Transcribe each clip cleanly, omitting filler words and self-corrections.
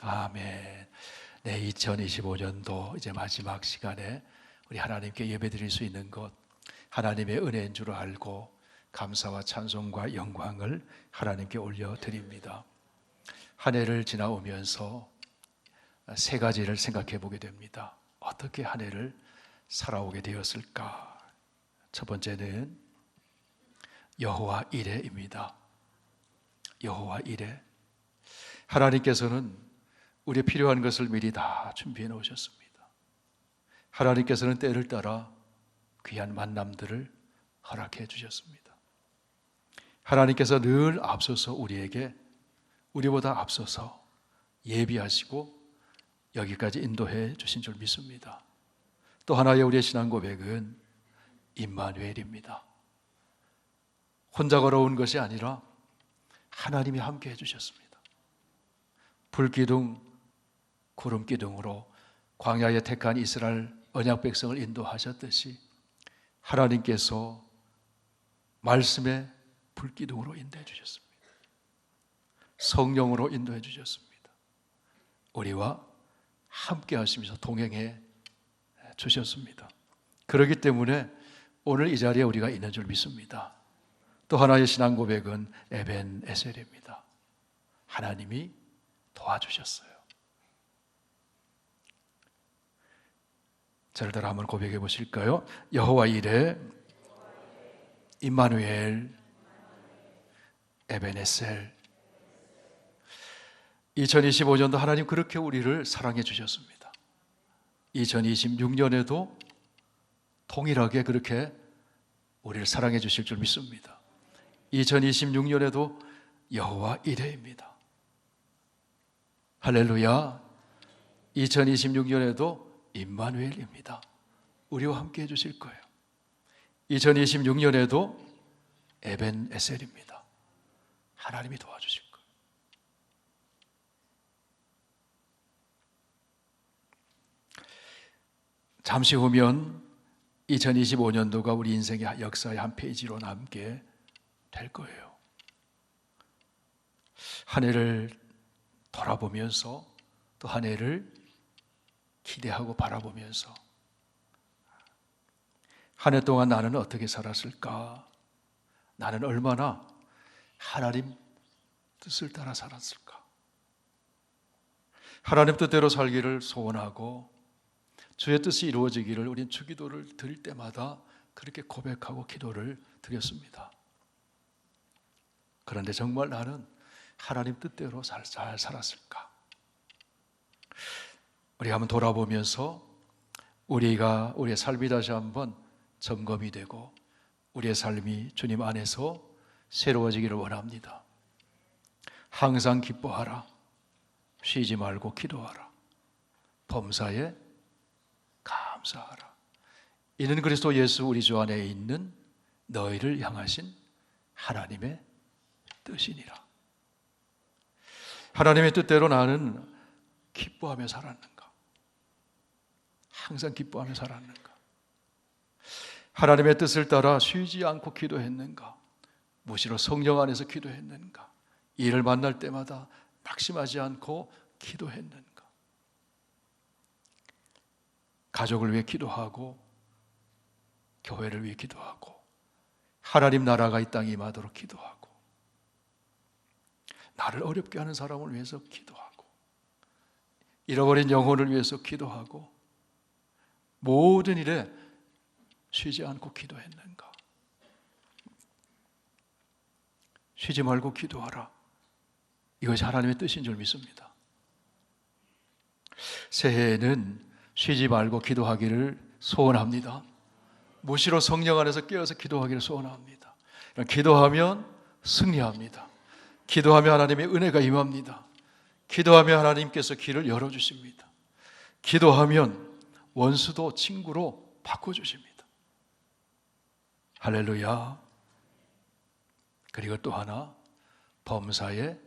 아멘. 네, 2025년도 이제 마지막 시간에 우리 하나님께 예배드릴 수 있는 것, 하나님의 은혜인 줄 알고 감사와 찬송과 영광을 하나님께 올려드립니다. 한 해를 지나오면서 세 가지를 생각해 보게 됩니다. 어떻게 한 해를 살아오게 되었을까? 첫 번째는 여호와 이레입니다. 여호와 이레. 하나님께서는 우리의 필요한 것을 미리 다 준비해 놓으셨습니다. 하나님께서는 때를 따라 귀한 만남들을 허락해 주셨습니다. 하나님께서 늘 앞서서 우리보다 앞서서 예비하시고 여기까지 인도해 주신 줄 믿습니다. 또 하나의 우리의 신앙 고백은 임마누엘입니다. 혼자 걸어온 것이 아니라 하나님이 함께 해주셨습니다. 불기둥, 구름기둥으로 광야에 택한 이스라엘 언약 백성을 인도하셨듯이 하나님께서 말씀의 불기둥으로 인도해 주셨습니다. 성령으로 인도해 주셨습니다. 우리와 함께 하시면서 동행해 주셨습니다. 그렇기 때문에 오늘 이 자리에 우리가 있는 줄 믿습니다. 또 하나의 신앙 고백은 에벤에셀입니다. 하나님이 도와주셨어요. 저를 따라 한번 고백해 보실까요? 여호와 이레, 임마누엘, 에벤에셀. 2025년도 하나님 그렇게 우리를 사랑해 주셨습니다. 2026년에도 동일하게 그렇게 우리를 사랑해 주실 줄 믿습니다. 2026년에도 여호와 이레입니다. 할렐루야. 2026년에도 임마누엘입니다. 우리와 함께 해주실 거예요. 2026년에도 에벤에셀입니다. 하나님이 도와주실 거예요. 잠시 후면 2025년도가 우리 인생의 역사의 한 페이지로 남게 될 거예요. 한 해를 돌아보면서 또 한 해를 기대하고 바라보면서 한 해 동안 나는 어떻게 살았을까? 나는 얼마나 하나님 뜻을 따라 살았을까? 하나님 뜻대로 살기를 소원하고 주의 뜻이 이루어지기를 우린 주기도를 드릴 때마다 그렇게 고백하고 기도를 드렸습니다. 그런데 정말 나는 하나님 뜻대로 잘 살았을까? 우리가 한번 돌아보면서 우리의 삶이 다시 한번 점검이 되고 우리의 삶이 주님 안에서 새로워지기를 원합니다. 항상 기뻐하라. 쉬지 말고 기도하라. 범사에 감사하라. 이는 그리스도 예수 우리 주 안에 있는 너희를 향하신 하나님의 뜻이니라. 하나님의 뜻대로 나는 기뻐하며 살았는가? 항상 기뻐하며 살았는가? 하나님의 뜻을 따라 쉬지 않고 기도했는가? 무시로 성령 안에서 기도했는가? 이를 만날 때마다 낙심하지 않고 기도했는가? 가족을 위해 기도하고 교회를 위해 기도하고 하나님 나라가 이 땅에 임하도록 기도하고 나를 어렵게 하는 사람을 위해서 기도하고 잃어버린 영혼을 위해서 기도하고 모든 일에 쉬지 않고 기도했는가? 쉬지 말고 기도하라. 이것이 하나님의 뜻인 줄 믿습니다. 새해에는 쉬지 말고 기도하기를 소원합니다. 무시로 성령 안에서 깨어서 기도하기를 소원합니다. 기도하면 승리합니다. 기도하면 하나님의 은혜가 임합니다. 기도하면 하나님께서 길을 열어주십니다. 기도하면 원수도 친구로 바꿔주십니다. 할렐루야. 그리고 또 하나, 범사에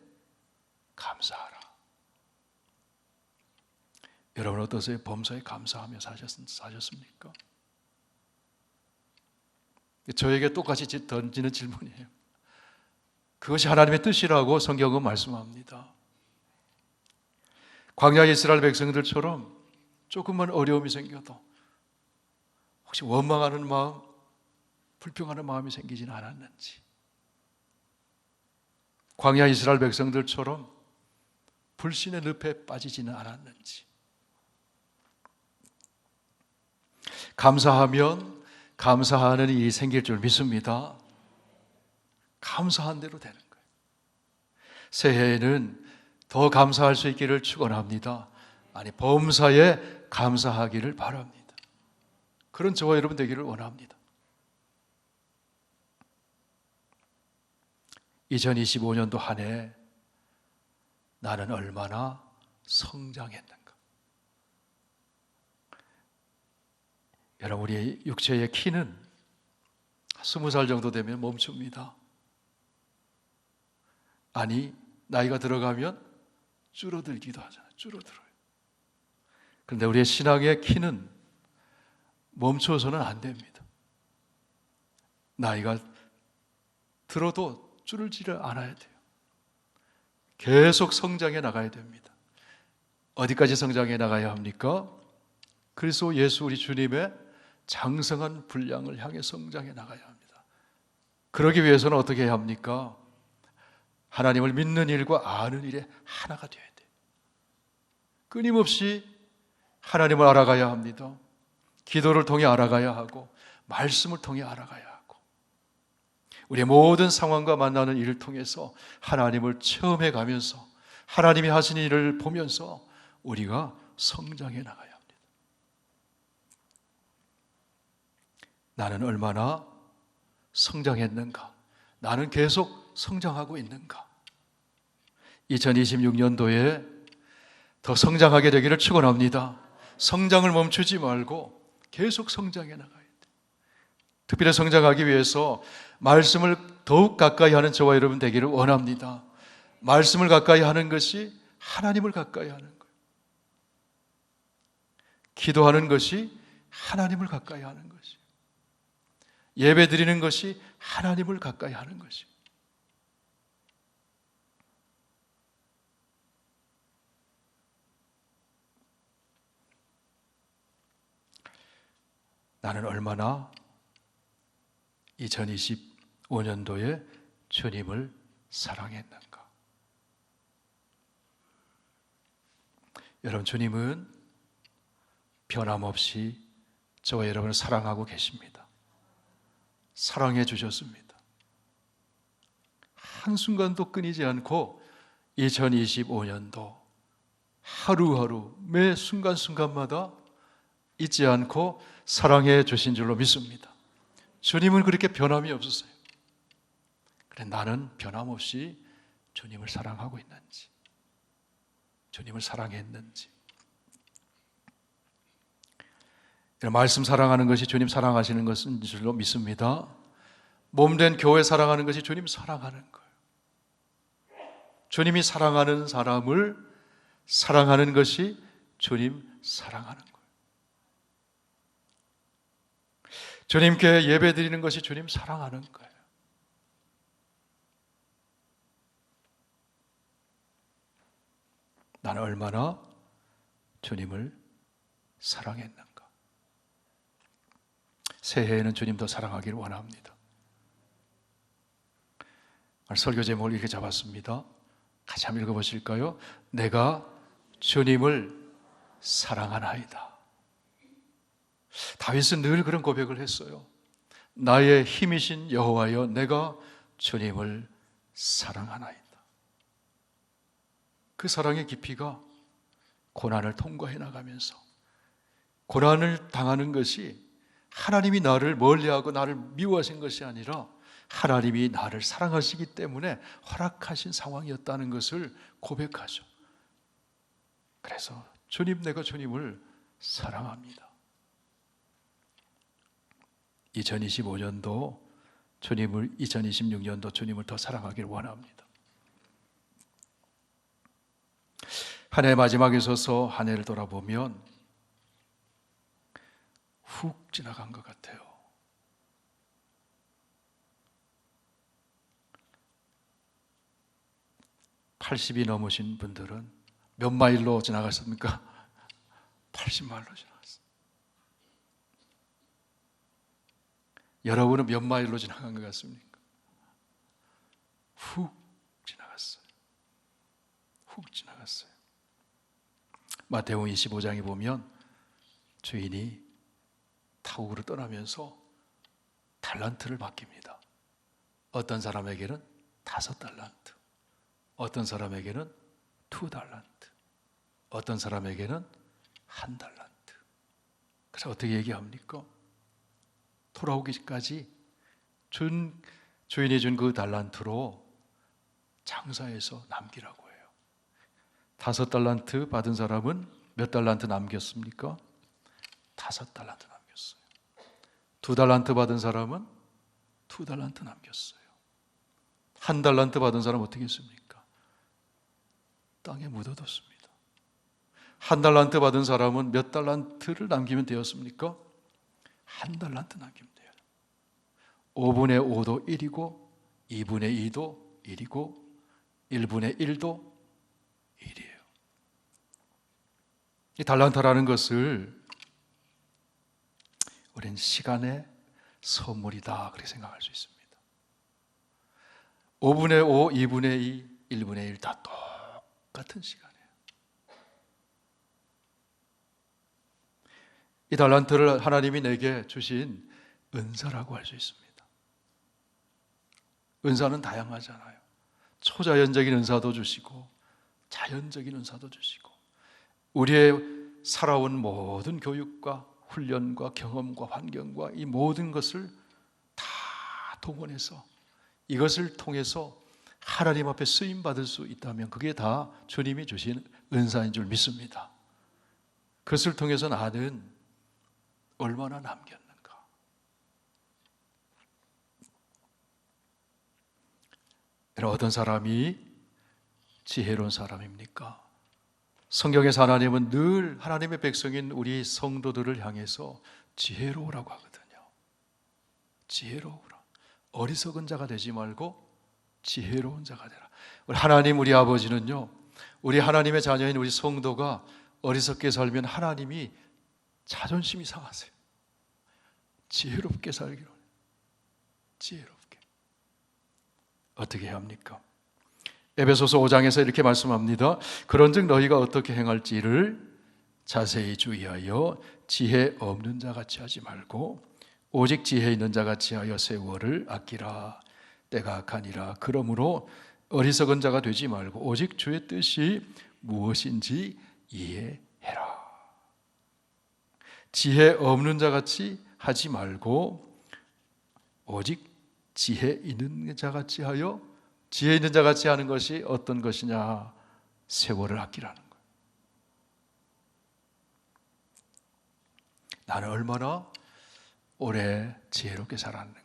감사하라. 여러분 어떠세요? 범사에 감사하며 사셨습니까? 저에게 똑같이 던지는 질문이에요. 그것이 하나님의 뜻이라고 성경은 말씀합니다. 광야 이스라엘 백성들처럼 조금만 어려움이 생겨도 혹시 원망하는 마음, 불평하는 마음이 생기지는 않았는지, 광야 이스라엘 백성들처럼 불신의 늪에 빠지지는 않았는지, 감사하면 감사하는 일이 생길 줄 믿습니다. 감사한 대로 되는 거예요. 새해에는 더 감사할 수 있기를 축원합니다. 아니, 범사에 감사하기를 바랍니다. 그런 저와 여러분 되기를 원합니다. 2025년도 한 해 나는 얼마나 성장했는가. 여러분, 우리의 육체의 키는 20살 정도 되면 멈춥니다. 아니, 나이가 들어가면 줄어들기도 하잖아요. 줄어들어요. 그런데 우리의 신앙의 키는 멈춰서는 안 됩니다. 나이가 들어도 줄지를 않아야 돼요. 계속 성장해 나가야 됩니다. 어디까지 성장해 나가야 합니까? 그리스도 예수 우리 주님의 장성한 분량을 향해 성장해 나가야 합니다. 그러기 위해서는 어떻게 해야 합니까? 하나님을 믿는 일과 아는 일에 하나가 되어야 돼요. 끊임없이 하나님을 알아가야 합니다. 기도를 통해 알아가야 하고, 말씀을 통해 알아가야 하고, 우리의 모든 상황과 만나는 일을 통해서 하나님을 체험해 가면서 하나님이 하신 일을 보면서 우리가 성장해 나가야 합니다. 나는 얼마나 성장했는가? 나는 계속 성장하고 있는가? 2026년도에 더 성장하게 되기를 축원합니다. 성장을 멈추지 말고 계속 성장해 나가야 돼요. 특별히 성장하기 위해서 말씀을 더욱 가까이 하는 저와 여러분 되기를 원합니다. 말씀을 가까이 하는 것이 하나님을 가까이 하는 거예요. 기도하는 것이 하나님을 가까이 하는 것이에요. 예배 드리는 것이 하나님을 가까이 하는 것이에요. 나는 얼마나 2025년도에 주님을 사랑했는가. 여러분, 주님은 변함없이 저와 여러분을 사랑하고 계십니다. 사랑해 주셨습니다. 한순간도 끊이지 않고 2025년도 하루하루 매 순간순간마다 잊지 않고 사랑해 주신 줄로 믿습니다. 주님은 그렇게 변함이 없으세요. 그래, 나는 변함없이 주님을 사랑하고 있는지, 주님을 사랑했는지. 말씀 사랑하는 것이 주님 사랑하시는 것인 줄로 믿습니다. 몸된 교회 사랑하는 것이 주님 사랑하는 거예요. 주님이 사랑하는 사람을 사랑하는 것이 주님 사랑하는 거예요. 주님께 예배 드리는 것이 주님 사랑하는 거예요. 나는 얼마나 주님을 사랑했는가. 새해에는 주님 더 사랑하기를 원합니다. 설교 제목을 이렇게 잡았습니다. 같이 한번 읽어보실까요? 내가 주님을 사랑하나이다. 다윗은 늘 그런 고백을 했어요. 나의 힘이신 여호와여, 내가 주님을 사랑하나이다. 그 사랑의 깊이가 고난을 통과해 나가면서, 고난을 당하는 것이 하나님이 나를 멀리하고 나를 미워하신 것이 아니라 하나님이 나를 사랑하시기 때문에 허락하신 상황이었다는 것을 고백하죠. 그래서 주님, 내가 주님을 사랑합니다. 2025년도 주님을, 2026년도 주님을 더 사랑하기를 원합니다. 한 해 마지막에 서서 한 해를 돌아보면 훅 지나간 것 같아요. 80이 넘으신 분들은 몇 마일로 지나갔습니까? 80마일로 지나갔어요. 여러분은 몇 마일로 지나간 것 같습니까? 훅 지나갔어요. 훅 지나갔어요. 마태복음 25장에 보면 주인이 타국으로 떠나면서 달란트를 맡깁니다. 어떤 사람에게는 5달란트, 어떤 사람에게는 2달란트, 어떤 사람에게는 1달란트. 그래서 어떻게 얘기합니까? 돌아오기까지 주인이 준 그 달란트로 장사해서 남기라고 해요. 5달란트 받은 사람은 몇 달란트 남겼습니까? 5달란트 남겼어요. 2달란트 받은 사람은 2달란트 남겼어요. 1달란트 받은 사람은 어떻게 했습니까? 땅에 묻어뒀습니다. 1달란트 받은 사람은 몇 달란트를 남기면 되었습니까? 1달란트 남기면 돼요. 5분의 5도 1이고 2분의 2도 1이고 1분의 1도 1이에요. 이 달란트라는 것을 우리는 시간의 선물이다 그렇게 생각할 수 있습니다. 5분의 5, 2분의 2, 1분의 1 다 똑같은 시간이에요. 이 달란트를 하나님이 내게 주신 은사라고 할 수 있습니다. 은사는 다양하잖아요. 초자연적인 은사도 주시고 자연적인 은사도 주시고 우리의 살아온 모든 교육과 훈련과 경험과 환경과 이 모든 것을 다 동원해서 이것을 통해서 하나님 앞에 쓰임받을 수 있다면 그게 다 주님이 주신 은사인 줄 믿습니다. 그것을 통해서 나는 얼마나 남겼는가. 어떤 사람이 지혜로운 사람입니까? 성경에서 하나님은 늘 하나님의 백성인 우리 성도들을 향해서 지혜로우라고 하거든요. 지혜로우라. 어리석은 자가 되지 말고 지혜로운 자가 되라. 하나님 우리 아버지는요, 우리 하나님의 자녀인 우리 성도가 어리석게 살면 하나님이 자존심이 상하세요. 지혜롭게 살기로. 지혜롭게. 어떻게 해야 합니까? 에베소서 5장에서 이렇게 말씀합니다. 그런즉 너희가 어떻게 행할지를 자세히 주의하여 지혜 없는 자같이 하지 말고 오직 지혜 있는 자같이 하여 세월을 아끼라. 때가 악하니라. 그러므로 어리석은 자가 되지 말고 오직 주의 뜻이 무엇인지 이해해라. 지혜 없는 자같이 하지 말고 오직 지혜 있는 자같이 하여, 지혜 있는 자같이 하는 것이 어떤 것이냐? 세월을 아끼라는 거예요. 나는 얼마나 오래 지혜롭게 살았는가.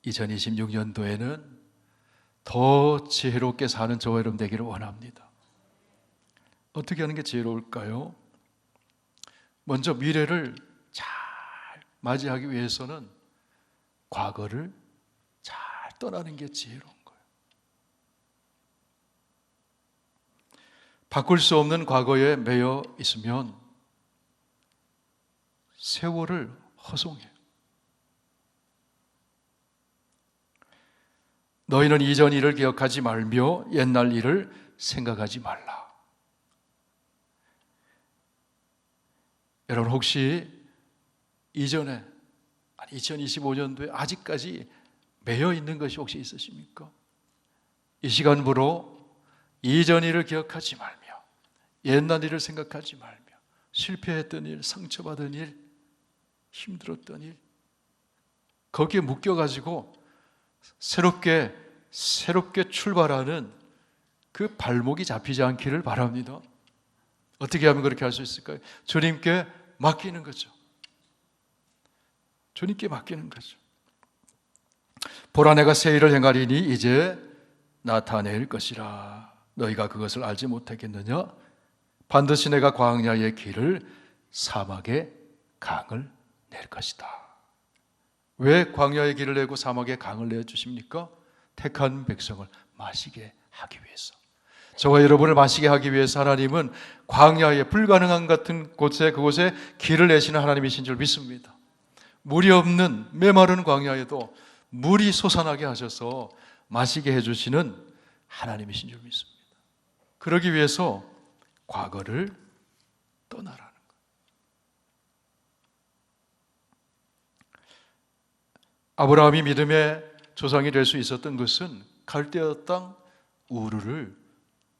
2026년도에는 더 지혜롭게 사는 저와 여러분 되기를 원합니다. 어떻게 하는 게 지혜로울까요? 먼저 미래를 잘 맞이하기 위해서는 과거를 잘 떠나는 게 지혜로운 거예요. 바꿀 수 없는 과거에 매여 있으면 세월을 허송해요. 너희는 이전 일을 기억하지 말며 옛날 일을 생각하지 말라. 여러분 혹시 이전에 2025년도에 아직까지 매여 있는 것이 혹시 있으십니까? 이 시간부로 이전 일을 기억하지 말며 옛날 일을 생각하지 말며 실패했던 일, 상처받은 일, 힘들었던 일 거기에 묶여가지고 새롭게 출발하는 그 발목이 잡히지 않기를 바랍니다. 어떻게 하면 그렇게 할 수 있을까요? 주님께 맡기는 거죠. 주님께 맡기는 거죠. 보라 내가 새 일을 행하리니 이제 나타낼 것이라. 너희가 그것을 알지 못하겠느냐? 반드시 내가 광야의 길을 사막의 강을 낼 것이다. 왜 광야의 길을 내고 사막의 강을 내주십니까? 택한 백성을 마시게 하기 위해서, 저와 여러분을 마시게 하기 위해서 하나님은 광야에 불가능한 같은 곳에, 그곳에 길을 내시는 하나님이신 줄 믿습니다. 물이 없는 메마른 광야에도 물이 솟아나게 하셔서 마시게 해주시는 하나님이신 줄 믿습니다. 그러기 위해서 과거를 떠나라는 거예요. 아브라함이 믿음의 조상이 될 수 있었던 것은 갈대아 땅 우르를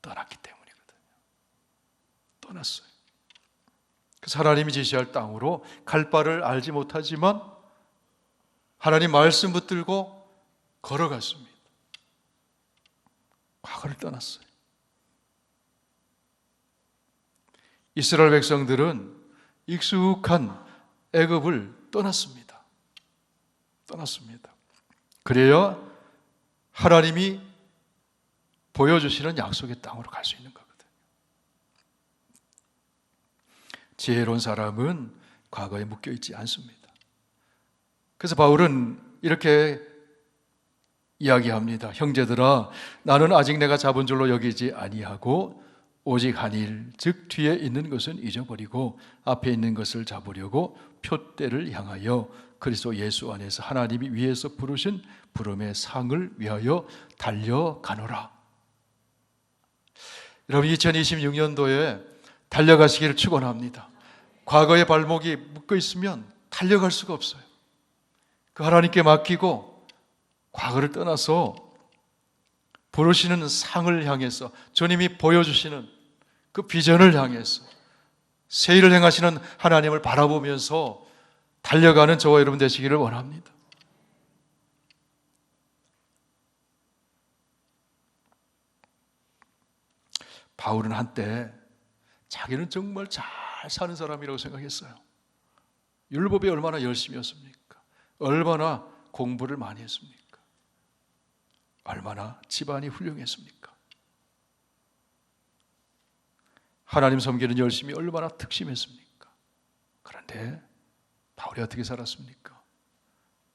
떠났기 때문이거든요. 떠났어요. 그래서 하나님이 지시할 땅으로 갈 바를 알지 못하지만 하나님 말씀 붙들고 걸어갔습니다. 과거를 떠났어요. 이스라엘 백성들은 익숙한 애굽을 떠났습니다. 그래야 하나님이 보여주시는 약속의 땅으로 갈 수 있는 거거든요. 지혜로운 사람은 과거에 묶여있지 않습니다. 그래서 바울은 이렇게 이야기합니다. 형제들아, 나는 아직 내가 잡은 줄로 여기지 아니하고 오직 한 일, 즉 뒤에 있는 것은 잊어버리고 앞에 있는 것을 잡으려고 표대를 향하여 그리스도 예수 안에서 하나님이 위에서 부르신 부름의 상을 위하여 달려가노라. 여러분, 2026년도에 달려가시기를 축원합니다. 과거의 발목이 묶여 있으면 달려갈 수가 없어요. 그 하나님께 맡기고 과거를 떠나서 부르시는 상을 향해서, 주님이 보여주시는 그 비전을 향해서 새 일을 행하시는 하나님을 바라보면서 달려가는 저와 여러분 되시기를 원합니다. 바울은 한때 자기는 정말 잘 사는 사람이라고 생각했어요. 율법에 얼마나 열심이었습니까? 얼마나 공부를 많이 했습니까? 얼마나 집안이 훌륭했습니까? 하나님 섬기는 열심이 얼마나 특심했습니까? 그런데 바울이 어떻게 살았습니까?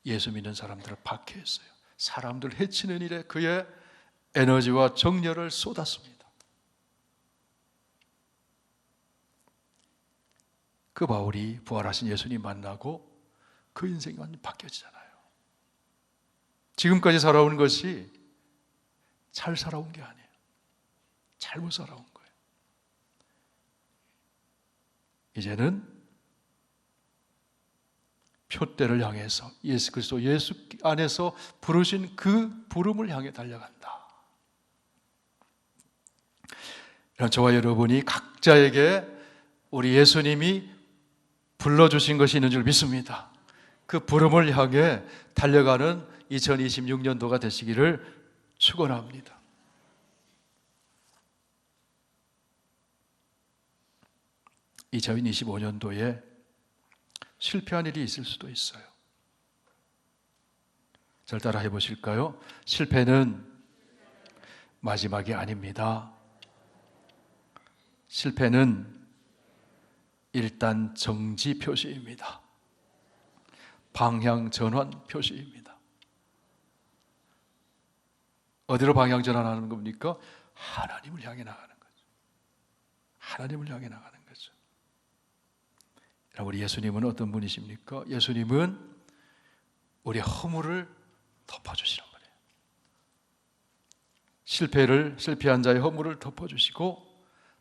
예수 믿는 사람들을 박해했어요. 사람들 해치는 일에 그의 에너지와 정열을 쏟았습니다. 그 바울이 부활하신 예수님 만나고 그 인생이 완전히 바뀌어지잖아요. 지금까지 살아온 것이 잘 살아온 게 아니에요. 잘못 살아온 거예요. 이제는 표대를 향해서 예수 그리스도 예수 안에서 부르신 그 부름을 향해 달려간다. 저와 여러분이 각자에게 우리 예수님이 불러주신 것이 있는 줄 믿습니다. 그 부름을 향해 달려가는 2026년도가 되시기를 축원합니다. 이 2025년도에 실패한 일이 있을 수도 있어요. 절 따라 해보실까요? 실패는 마지막이 아닙니다. 실패는 일단 정지 표시입니다. 방향 전환 표시입니다. 어디로 방향 전환하는 겁니까? 하나님을 향해 나가는 거죠. 하나님을 향해 나가는 거죠. 우리 예수님은 어떤 분이십니까? 예수님은 우리의 허물을 덮어주시는 분이에요. 실패한 자의 허물을 덮어주시고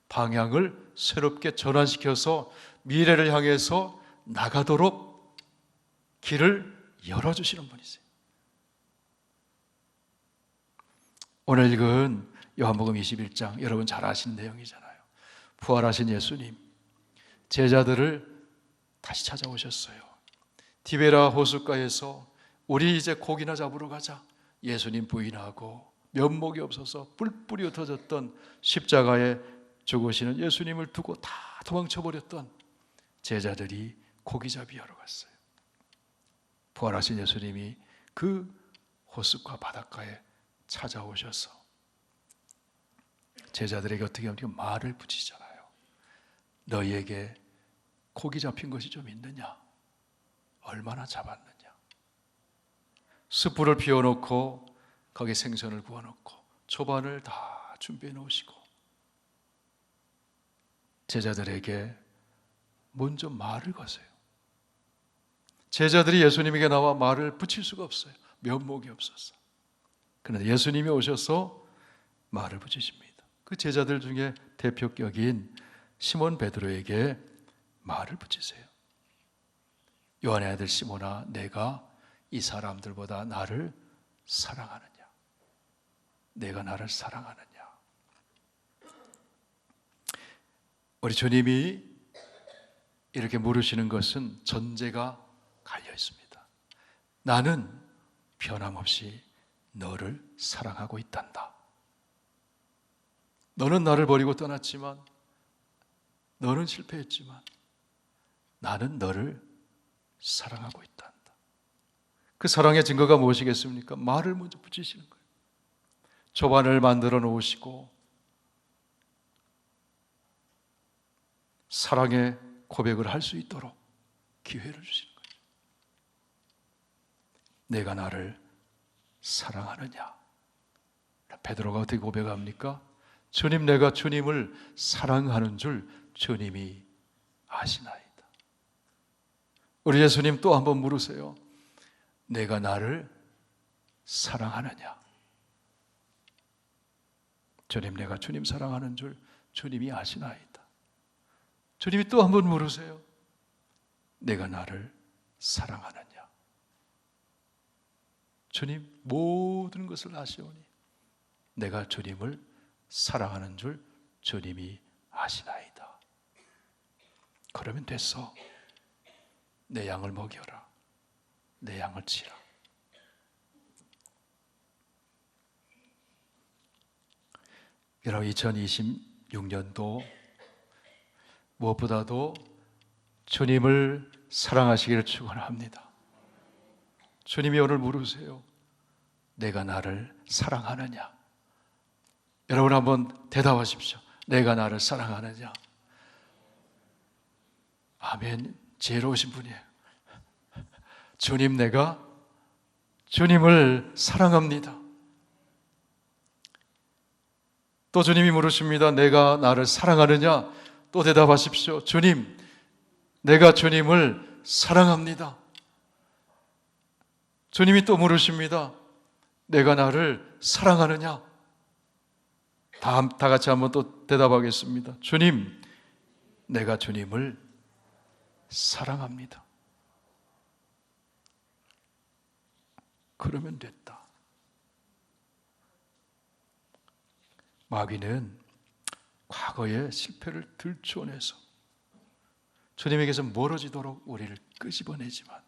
방향을 새롭게 전환시켜서 미래를 향해서 나가도록 길을 열어주시는 분이세요. 오늘 읽은 요한복음 21장, 여러분 잘 아시는 내용이잖아요. 부활하신 예수님, 제자들을 다시 찾아오셨어요. 디베라 호숫가에서 우리 이제 고기나 잡으러 가자. 예수님 부인하고 면목이 없어서 뿔뿔이 흩어졌던 십자가에 죽으시는 예수님을 두고 다 도망쳐버렸던 제자들이 고기잡이 하러 갔어요. 부활하신 예수님이 그 호숫가 바닷가에 찾아오셔서 제자들에게 어떻게 하면 말을 붙이잖아요. 너희에게 고기 잡힌 것이 좀 있느냐? 얼마나 잡았느냐? 숯불을 피워놓고 거기에 생선을 구워놓고 초반을 다 준비해 놓으시고 제자들에게 먼저 말을 거세요. 제자들이 예수님에게 나와 말을 붙일 수가 없어요. 면목이 없어서. 그런데 예수님이 오셔서 말을 붙이십니다. 그 제자들 중에 대표격인 시몬 베드로에게 말을 붙이세요. 요한의 아들 시몬아, 내가 이 사람들보다 나를 사랑하느냐? 내가 나를 사랑하느냐? 우리 주님이 이렇게 물으시는 것은 전제가 갈려 있습니다. 나는 변함없이 너를 사랑하고 있단다. 너는 나를 버리고 떠났지만, 너는 실패했지만 나는 너를 사랑하고 있단다. 그 사랑의 증거가 무엇이겠습니까? 말을 먼저 붙이시는 거예요. 초반을 만들어 놓으시고 사랑의 고백을 할 수 있도록 기회를 주시는 거예요. 내가 나를 사랑하느냐? 베드로가 어떻게 고백합니까? 주님, 내가 주님을 사랑하는 줄 주님이 아시나이다. 우리 예수님 또 한번 물으세요. 내가 나를 사랑하느냐? 주님, 내가 주님 사랑하는 줄 주님이 아시나이다. 주님이 또 한번 물으세요. 내가 나를 사랑하느냐? 주님, 모든 것을 아시오니 내가 주님을 사랑하는 줄 주님이 아시나이다. 그러면 됐어. 내 양을 먹여라. 내 양을 치라. 여러분, 2026년도 무엇보다도 주님을 사랑하시기를 축원합니다. 주님이 오늘 물으세요. 내가 나를 사랑하느냐? 여러분 한번 대답하십시오. 내가 나를 사랑하느냐? 아멘. 지혜로우신 분이에요. 주님, 내가 주님을 사랑합니다. 또 주님이 물으십니다. 내가 나를 사랑하느냐? 또 대답하십시오. 주님, 내가 주님을 사랑합니다. 주님이 또 물으십니다. 내가 나를 사랑하느냐? 다 같이 한번 또 대답하겠습니다. 주님, 내가 주님을 사랑합니다. 그러면 됐다. 마귀는 과거의 실패를 들추어내서 주님에게서 멀어지도록 우리를 끄집어내지만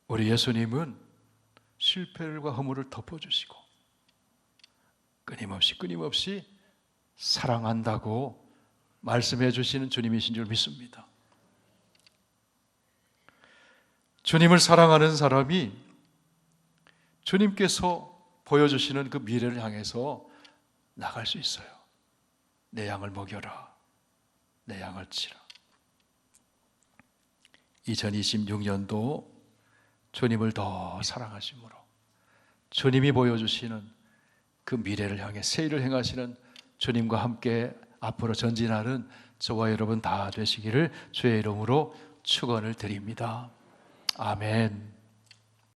우리 예수님은 실패와 허물을 덮어주시고 끊임없이 사랑한다고 말씀해 주시는 주님이신 줄 믿습니다. 주님을 사랑하는 사람이 주님께서 보여주시는 그 미래를 향해서 나갈 수 있어요. 내 양을 먹여라. 내 양을 치라. 2026년도 주님을 더 사랑하심으로 주님이 보여주시는 그 미래를 향해 새 일을 행하시는 주님과 함께 앞으로 전진하는 저와 여러분 다 되시기를 주의 이름으로 축원을 드립니다. 아멘.